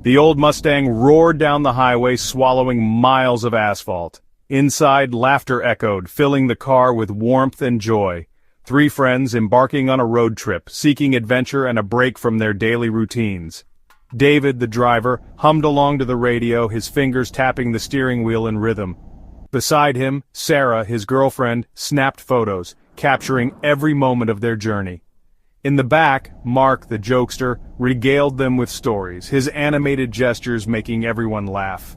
The old Mustang roared down the highway, swallowing miles of asphalt. Inside, laughter echoed, filling the car with warmth and joy. Three friends embarking on a road trip, seeking adventure and a break from their daily routines. David, the driver, hummed along to the radio, his fingers tapping the steering wheel in rhythm. Beside him, Sarah, his girlfriend, snapped photos, capturing every moment of their journey. In the back, Mark, the jokester, regaled them with stories, his animated gestures making everyone laugh.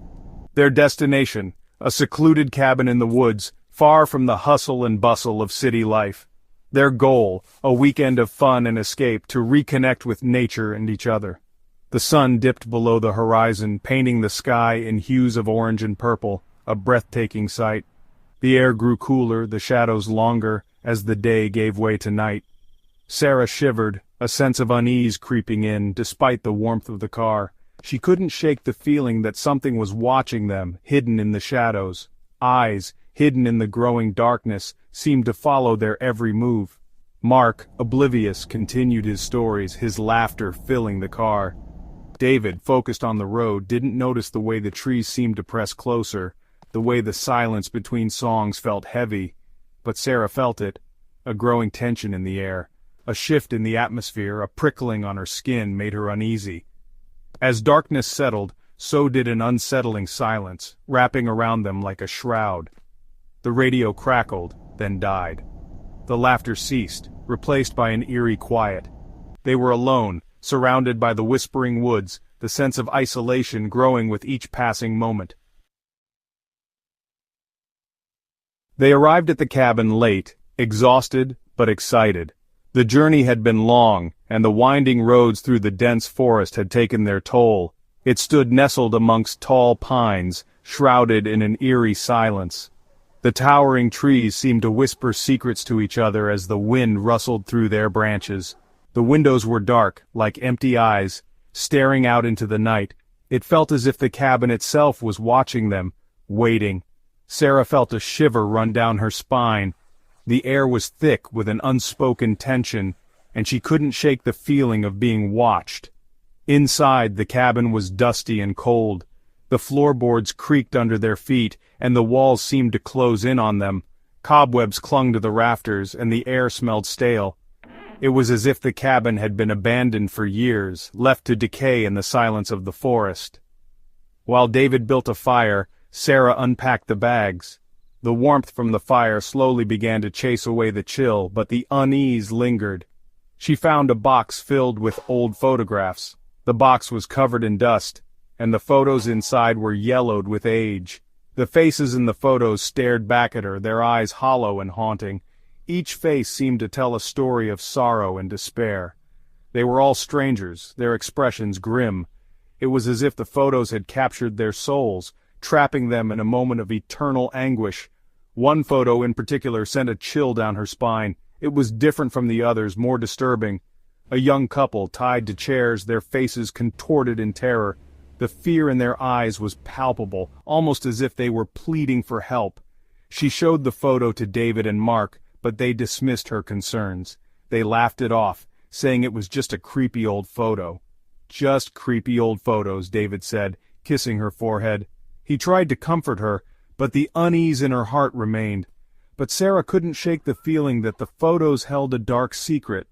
Their destination, a secluded cabin in the woods, far from the hustle and bustle of city life. Their goal, a weekend of fun and escape to reconnect with nature and each other. The sun dipped below the horizon, painting the sky in hues of orange and purple, a breathtaking sight. The air grew cooler, the shadows longer, as the day gave way to night. Sarah shivered, a sense of unease creeping in, despite the warmth of the car. She couldn't shake the feeling that something was watching them, hidden in the shadows. Eyes, hidden in the growing darkness, seemed to follow their every move. Mark, oblivious, continued his stories, his laughter filling the car. David, focused on the road, didn't notice the way the trees seemed to press closer, the way the silence between songs felt heavy. But Sarah felt it, a growing tension in the air. A shift in the atmosphere, a prickling on her skin made her uneasy. As darkness settled, so did an unsettling silence, wrapping around them like a shroud. The radio crackled, then died. The laughter ceased, replaced by an eerie quiet. They were alone, surrounded by the whispering woods, the sense of isolation growing with each passing moment. They arrived at the cabin late, exhausted but excited. The journey had been long, and the winding roads through the dense forest had taken their toll. It stood nestled amongst tall pines, shrouded in an eerie silence. The towering trees seemed to whisper secrets to each other as the wind rustled through their branches. The windows were dark, like empty eyes, staring out into the night. It felt as if the cabin itself was watching them, waiting. Sarah felt a shiver run down her spine. The air was thick with an unspoken tension, and she couldn't shake the feeling of being watched. Inside, the cabin was dusty and cold. The floorboards creaked under their feet, and the walls seemed to close in on them. Cobwebs clung to the rafters, and the air smelled stale. It was as if the cabin had been abandoned for years, left to decay in the silence of the forest. While David built a fire, Sarah unpacked the bags. The warmth from the fire slowly began to chase away the chill, but the unease lingered. She found a box filled with old photographs. The box was covered in dust, and the photos inside were yellowed with age. The faces in the photos stared back at her, their eyes hollow and haunting. Each face seemed to tell a story of sorrow and despair. They were all strangers, their expressions grim. It was as if the photos had captured their souls, trapping them in a moment of eternal anguish. One photo in particular sent a chill down her spine. It was different from the others, more disturbing. A young couple tied to chairs, their faces contorted in terror. The fear in their eyes was palpable, almost as if they were pleading for help. She showed the photo to David and Mark, but they dismissed her concerns. They laughed it off, saying it was just a creepy old photo. Just creepy old photos, David said, kissing her forehead. He tried to comfort her, but the unease in her heart remained. But Sarah couldn't shake the feeling that the photos held a dark secret.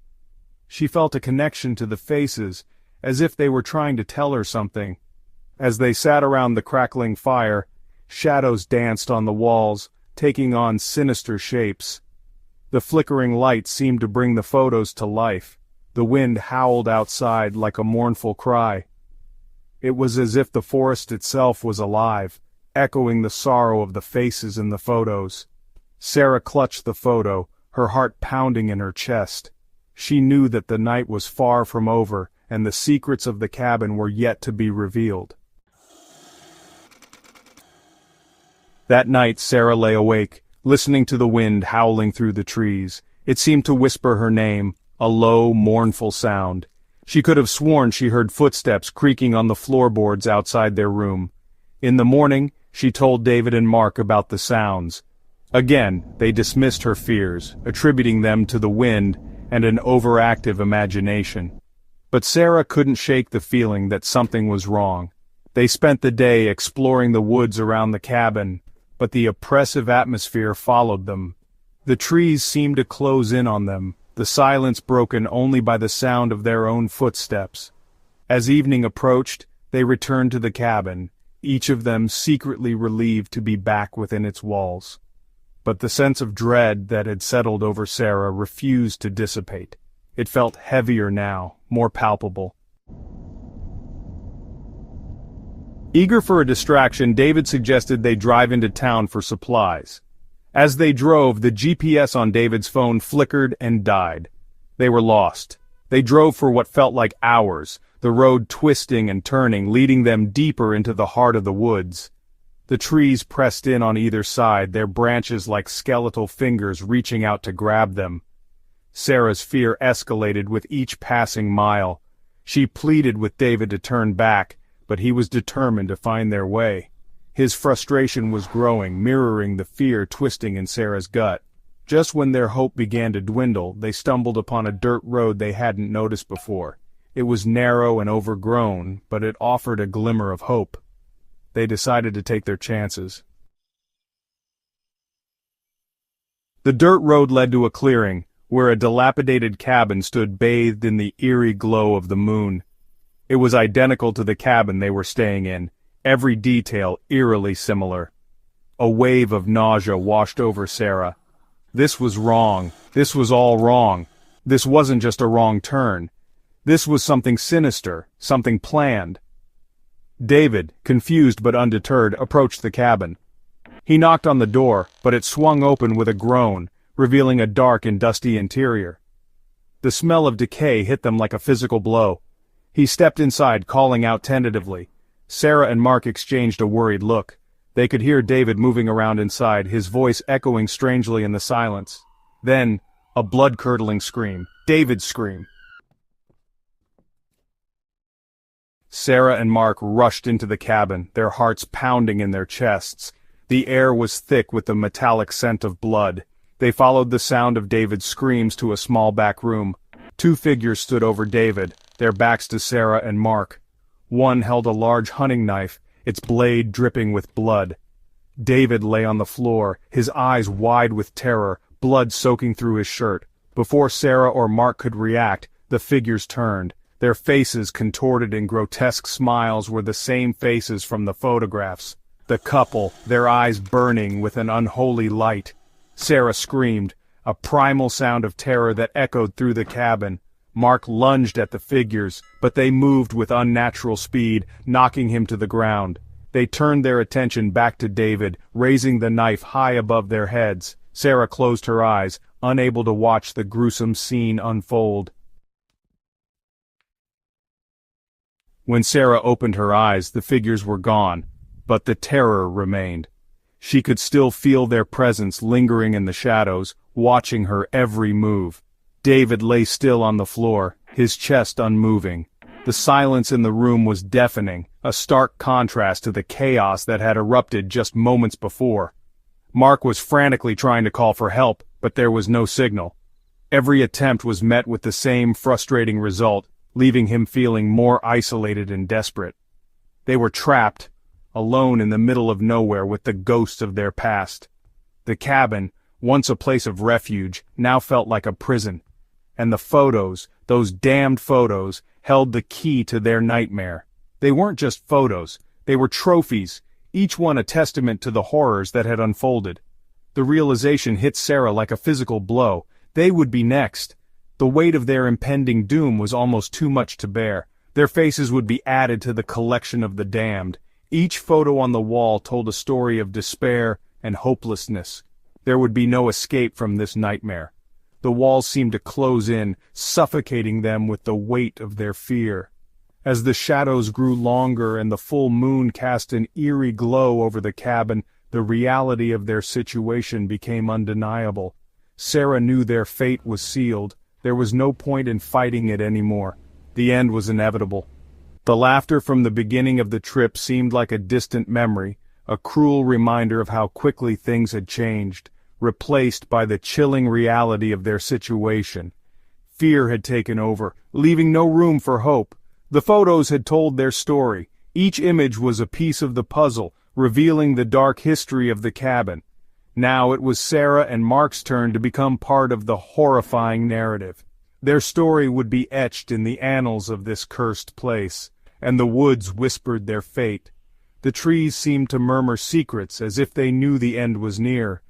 She felt a connection to the faces, as if they were trying to tell her something. As they sat around the crackling fire, shadows danced on the walls, taking on sinister shapes. The flickering light seemed to bring the photos to life. The wind howled outside like a mournful cry. It was as if the forest itself was alive, echoing the sorrow of the faces in the photos. Sarah clutched the photo, her heart pounding in her chest. She knew that the night was far from over, and the secrets of the cabin were yet to be revealed. That night Sarah lay awake, listening to the wind howling through the trees. It seemed to whisper her name, a low, mournful sound. She could have sworn she heard footsteps creaking on the floorboards outside their room. In the morning, she told David and Mark about the sounds. Again, they dismissed her fears, attributing them to the wind and an overactive imagination. But Sarah couldn't shake the feeling that something was wrong. They spent the day exploring the woods around the cabin, but the oppressive atmosphere followed them. The trees seemed to close in on them, the silence broken only by the sound of their own footsteps. As evening approached, they returned to the cabin, each of them secretly relieved to be back within its walls. But the sense of dread that had settled over Sarah refused to dissipate. It felt heavier now, more palpable. Eager for a distraction, David suggested they drive into town for supplies. As they drove, the GPS on David's phone flickered and died. They were lost. They drove for what felt like hours, the road twisting and turning, leading them deeper into the heart of the woods. The trees pressed in on either side, their branches like skeletal fingers reaching out to grab them. Sarah's fear escalated with each passing mile. She pleaded with David to turn back, but he was determined to find their way. His frustration was growing, mirroring the fear twisting in Sarah's gut. Just when their hope began to dwindle, they stumbled upon a dirt road they hadn't noticed before. It was narrow and overgrown, but it offered a glimmer of hope. They decided to take their chances. The dirt road led to a clearing, where a dilapidated cabin stood bathed in the eerie glow of the moon. It was identical to the cabin they were staying in, every detail eerily similar. A wave of nausea washed over Sarah. This was wrong. This was all wrong. This wasn't just a wrong turn. This was something sinister, something planned. David, confused but undeterred, approached the cabin. He knocked on the door, but it swung open with a groan, revealing a dark and dusty interior. The smell of decay hit them like a physical blow. He stepped inside, calling out tentatively. Sarah and Mark exchanged a worried look. They could hear David moving around inside, his voice echoing strangely in the silence. Then, a blood-curdling scream. David's scream. Sarah and Mark rushed into the cabin, their hearts pounding in their chests. The air was thick with the metallic scent of blood. They followed the sound of David's screams to a small back room. Two figures stood over David, their backs to Sarah and Mark. One held a large hunting knife, its blade dripping with blood. David lay on the floor, his eyes wide with terror, blood soaking through his shirt. Before Sarah or Mark could react, the figures turned. Their faces, contorted in grotesque smiles, were the same faces from the photographs. The couple, their eyes burning with an unholy light. Sarah screamed, a primal sound of terror that echoed through the cabin. Mark lunged at the figures, but they moved with unnatural speed, knocking him to the ground. They turned their attention back to David, raising the knife high above their heads. Sarah closed her eyes, unable to watch the gruesome scene unfold. When Sarah opened her eyes, the figures were gone, but the terror remained. She could still feel their presence lingering in the shadows, watching her every move. David lay still on the floor, his chest unmoving. The silence in the room was deafening, a stark contrast to the chaos that had erupted just moments before. Mark was frantically trying to call for help, but there was no signal. Every attempt was met with the same frustrating result, leaving him feeling more isolated and desperate. They were trapped, alone in the middle of nowhere with the ghosts of their past. The cabin, once a place of refuge, now felt like a prison. And the photos, those damned photos, held the key to their nightmare. They weren't just photos, they were trophies, each one a testament to the horrors that had unfolded. The realization hit Sarah like a physical blow. They would be next. The weight of their impending doom was almost too much to bear. Their faces would be added to the collection of the damned. Each photo on the wall told a story of despair and hopelessness. There would be no escape from this nightmare. The walls seemed to close in, suffocating them with the weight of their fear. As the shadows grew longer and the full moon cast an eerie glow over the cabin, the reality of their situation became undeniable. Sarah knew their fate was sealed. There was no point in fighting it anymore. The end was inevitable. The laughter from the beginning of the trip seemed like a distant memory, a cruel reminder of how quickly things had changed, replaced by the chilling reality of their situation. Fear had taken over, leaving no room for hope. The photos had told their story. Each image was a piece of the puzzle, revealing the dark history of the cabin. Now it was Sarah and Mark's turn to become part of the horrifying narrative. Their story would be etched in the annals of this cursed place, and the woods whispered their fate. The trees seemed to murmur secrets as if they knew the end was near,